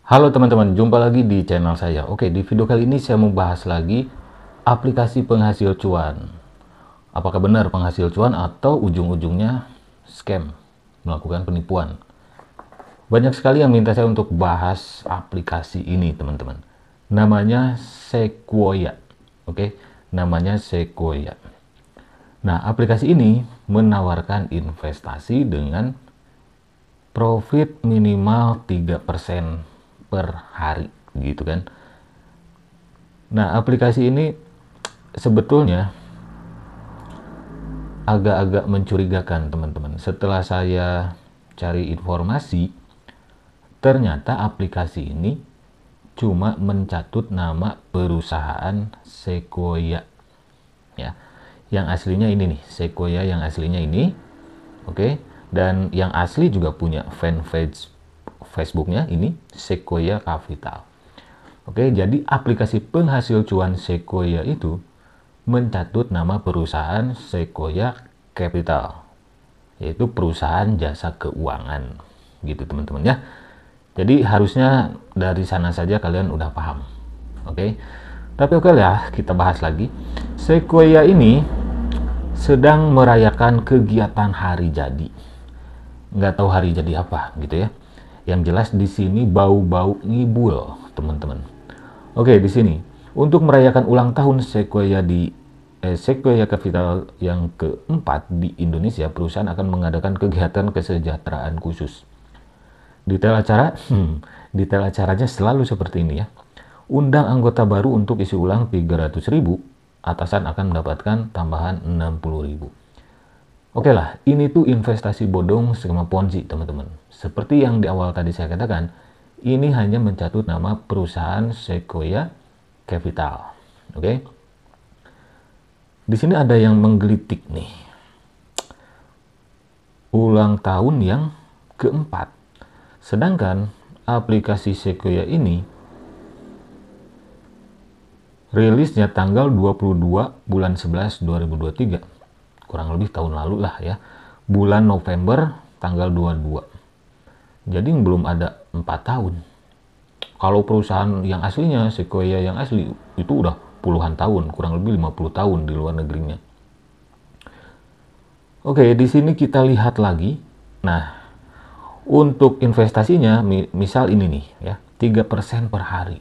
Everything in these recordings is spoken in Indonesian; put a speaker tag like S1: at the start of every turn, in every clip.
S1: Halo teman-teman, jumpa lagi di channel saya. Oke, di video kali ini saya mau bahas lagi aplikasi penghasil cuan. Apakah benar penghasil cuan atau ujung-ujungnya scam, melakukan penipuan? Banyak sekali yang minta saya untuk bahas aplikasi ini, teman-teman. Namanya Sequoia. Oke, namanya Sequoia. Nah, aplikasi ini menawarkan investasi dengan profit minimal 3% per hari, gitu kan. Nah, aplikasi ini sebetulnya agak-agak mencurigakan, teman-teman. Setelah saya cari informasi, ternyata aplikasi ini cuma mencatut nama perusahaan Sequoia, ya. Yang aslinya ini nih, Sequoia yang aslinya ini. Oke, dan yang asli juga punya fanpage Facebooknya ini, Sequoia Capital. Oke, jadi aplikasi penghasil cuan Sequoia itu mencatut nama perusahaan Sequoia Capital, yaitu perusahaan jasa keuangan, gitu teman-teman ya. Jadi harusnya dari sana saja kalian udah paham. Oke, tapi oke lah, kita bahas lagi. Sequoia ini sedang merayakan kegiatan hari jadi. Nggak tahu hari jadi apa gitu ya. Yang jelas di sini bau-bau ngibul, teman-teman. Oke, di sini untuk merayakan ulang tahun Sequoia Capital yang keempat di Indonesia, perusahaan akan mengadakan kegiatan kesejahteraan khusus. Detail acara, detail acaranya selalu seperti ini ya. Undang anggota baru untuk isi ulang 300.000, atasan akan mendapatkan tambahan 60.000. Oke lah, ini tuh investasi bodong skema Ponzi, teman-teman. Seperti yang di awal tadi saya katakan, ini hanya mencatut nama perusahaan Sequoia Capital. Oke. Di sini ada yang menggelitik nih. Ulang tahun yang keempat. Sedangkan aplikasi Sequoia ini rilisnya tanggal 22 bulan 11 2023. Kurang lebih tahun lalu lah ya. Bulan November tanggal 22. Jadi belum ada 4 tahun. Kalau perusahaan yang aslinya, Sequoia yang asli, itu udah puluhan tahun, kurang lebih 50 tahun di luar negerinya. Oke, di sini kita lihat lagi. Nah, untuk investasinya, misal ini nih ya, 3% per hari.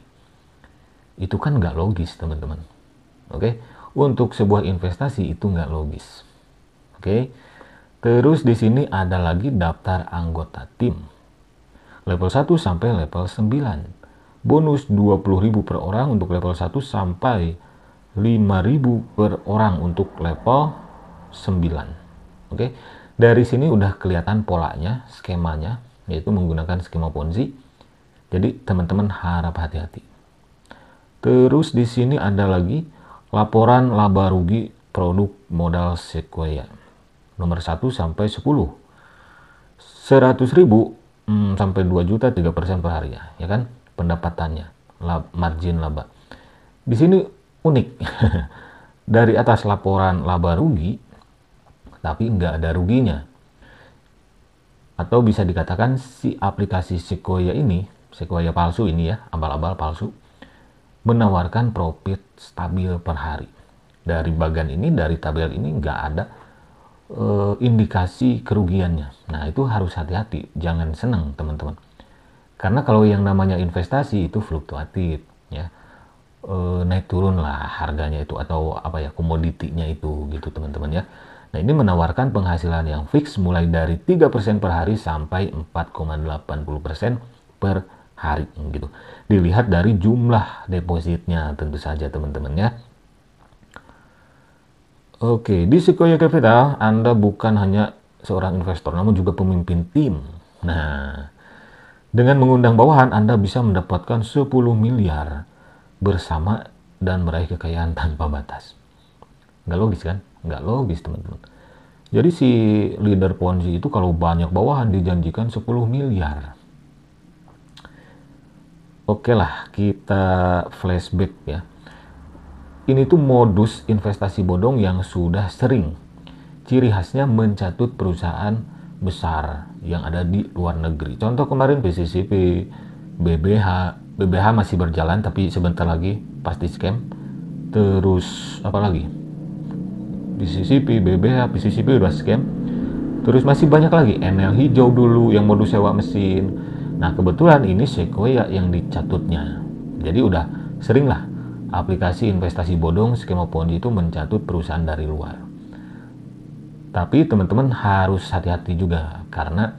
S1: Itu kan nggak logis, teman-teman. Oke, untuk sebuah investasi itu nggak logis. Oke, terus di sini ada lagi daftar anggota tim. Level 1 sampai level 9. Bonus 20.000 per orang untuk level 1 sampai 5.000 per orang untuk level 9. Oke, dari sini udah kelihatan polanya, skemanya, yaitu menggunakan skema Ponzi. Jadi teman-teman harap hati-hati. Terus di sini ada lagi laporan laba rugi produk modal Sequoia. Nomor 1 sampai 10. 100.000 sampai 2 juta 3% per hari ya kan pendapatannya, margin laba. Di sini unik. Dari atas laporan laba rugi tapi nggak ada ruginya. Atau bisa dikatakan si aplikasi Sequoia ini, Sequoia palsu ini ya, abal-abal palsu, menawarkan profit stabil per hari. Dari bagian ini, dari tabel ini nggak ada indikasi kerugiannya. Nah, itu harus hati-hati, jangan senang teman-teman. Karena kalau yang namanya investasi itu fluktuatif ya. Naik turun lah harganya itu, atau apa ya, komoditinya itu gitu teman-teman ya. Nah, ini menawarkan penghasilan yang fix mulai dari 3% per hari sampai 4,80% per hari gitu. Dilihat dari jumlah depositnya tentu saja teman-teman ya. Oke, di Sequoia Capital Anda bukan hanya seorang investor namun juga pemimpin tim. Nah, dengan mengundang bawahan Anda bisa mendapatkan 10 miliar bersama dan meraih kekayaan tanpa batas. Nggak logis kan? Nggak logis teman-teman. Jadi si leader Ponzi itu kalau banyak bawahan dijanjikan 10 miliar. Oke lah, kita flashback ya. Ini tuh modus investasi bodong yang sudah sering. Ciri khasnya mencatut perusahaan besar yang ada di luar negeri. Contoh kemarin PCCP, BBH masih berjalan tapi sebentar lagi pasti scam. Terus apa lagi? PCCP, BBH, PCCP udah scam. Terus masih banyak lagi, ML hijau dulu yang modus sewa mesin. Nah kebetulan ini Sequoia yang dicatutnya. Jadi udah sering lah aplikasi investasi bodong skema Ponzi itu mencatut perusahaan dari luar. Tapi teman-teman harus hati-hati juga, karena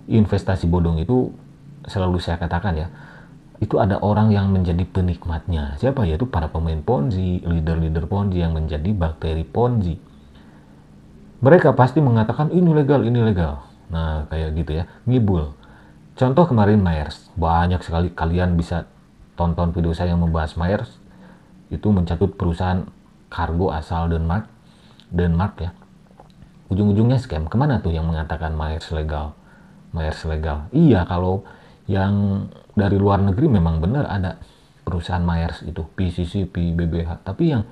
S1: investasi bodong itu selalu saya katakan ya, itu ada orang yang menjadi penikmatnya. Siapa? Yaitu para pemain Ponzi, leader-leader Ponzi yang menjadi bakteri Ponzi. Mereka pasti mengatakan ini legal, ini legal. Nah kayak gitu ya, ngibul. Contoh kemarin Myers, banyak sekali kalian bisa tonton video saya yang membahas Myers. Itu mencatut perusahaan kargo asal Denmark ya. Ujung-ujungnya scam. Kemana tuh yang mengatakan Myers legal? Myers legal. Iya, kalau yang dari luar negeri memang benar ada perusahaan Myers itu, PCCP, BBH. Tapi yang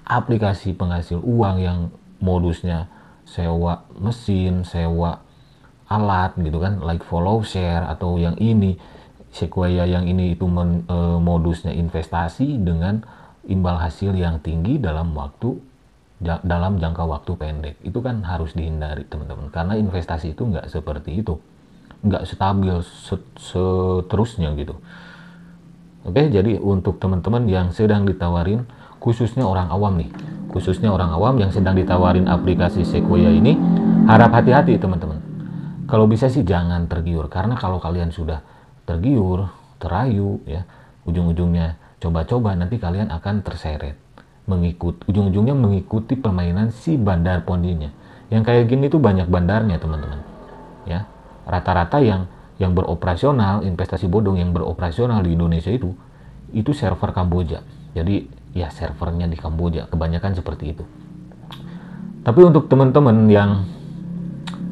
S1: aplikasi penghasil uang yang modusnya sewa mesin, sewa alat gitu kan, like follow share, atau yang ini Sequoia yang ini itu modusnya investasi dengan imbal hasil yang tinggi dalam jangka waktu pendek. Itu kan harus dihindari teman-teman, karena investasi itu nggak seperti itu, nggak stabil seterusnya gitu. Oke, jadi untuk teman-teman yang sedang ditawarin, khususnya orang awam nih, khususnya orang awam yang sedang ditawarin aplikasi Sequoia ini, harap hati-hati teman-teman. Kalau bisa sih jangan tergiur, karena kalau kalian sudah tergiur, terayu ya, ujung-ujungnya coba-coba, nanti kalian akan terseret, ujung-ujungnya mengikuti permainan si bandar ponzinya. Yang kayak gini tuh banyak bandarnya teman-teman ya. Rata-rata yang beroperasional investasi bodong yang beroperasional di Indonesia itu server Kamboja. Jadi ya servernya di Kamboja, kebanyakan seperti itu. Tapi untuk teman-teman yang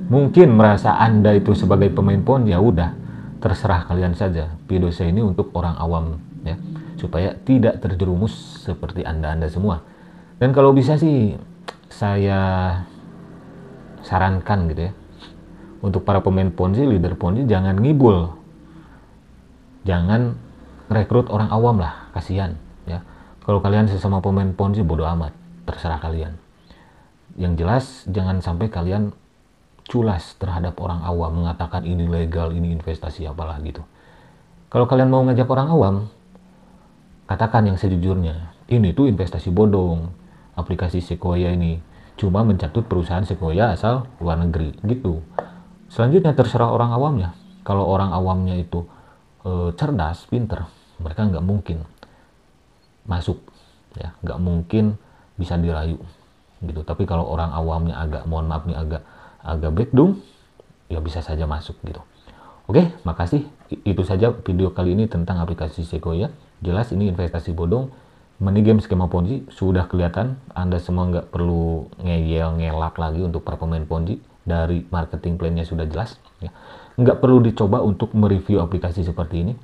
S1: mungkin merasa Anda itu sebagai pemain Ponzi, ya udah, terserah kalian saja. Video saya ini untuk orang awam ya, supaya tidak terjerumus seperti Anda semua. Dan kalau bisa sih saya sarankan gitu ya, untuk para pemain Ponzi, leader Ponzi, jangan ngibul, jangan rekrut orang awam lah, kasihan ya. Kalau kalian sesama pemain Ponzi, bodo amat, terserah kalian. Yang jelas jangan sampai kalian culas terhadap orang awam, mengatakan ini legal, ini investasi apalah gitu. Kalau kalian mau ngajak orang awam, katakan yang sejujurnya, ini tuh investasi bodong, aplikasi Sequoia ini cuma mencatut perusahaan Sequoia asal luar negeri gitu. Selanjutnya terserah orang awamnya. Kalau orang awamnya itu cerdas, pinter, mereka nggak mungkin masuk ya, nggak mungkin bisa dirayu gitu. Tapi kalau orang awamnya agak, mohon maaf nih, agak breakdown, ya bisa saja masuk gitu. Oke, makasih. Itu saja video kali ini tentang aplikasi Sequoia. Jelas ini investasi bodong, money game, skema Ponzi sudah kelihatan. Anda semua nggak perlu ngelak lagi untuk para pemain Ponzi. Dari marketing plan-nya sudah jelas ya. Nggak perlu dicoba untuk mereview aplikasi seperti ini.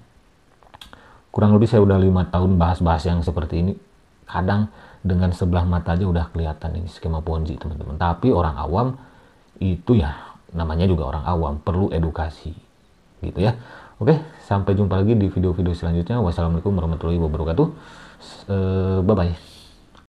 S1: Kurang lebih saya udah 5 tahun bahas-bahas yang seperti ini. Kadang dengan sebelah mata aja udah kelihatan ini skema Ponzi teman-teman. Tapi orang awam itu ya, namanya juga orang awam, perlu edukasi gitu ya. Oke, sampai jumpa lagi di video-video selanjutnya. Wassalamualaikum warahmatullahi wabarakatuh. Bye bye.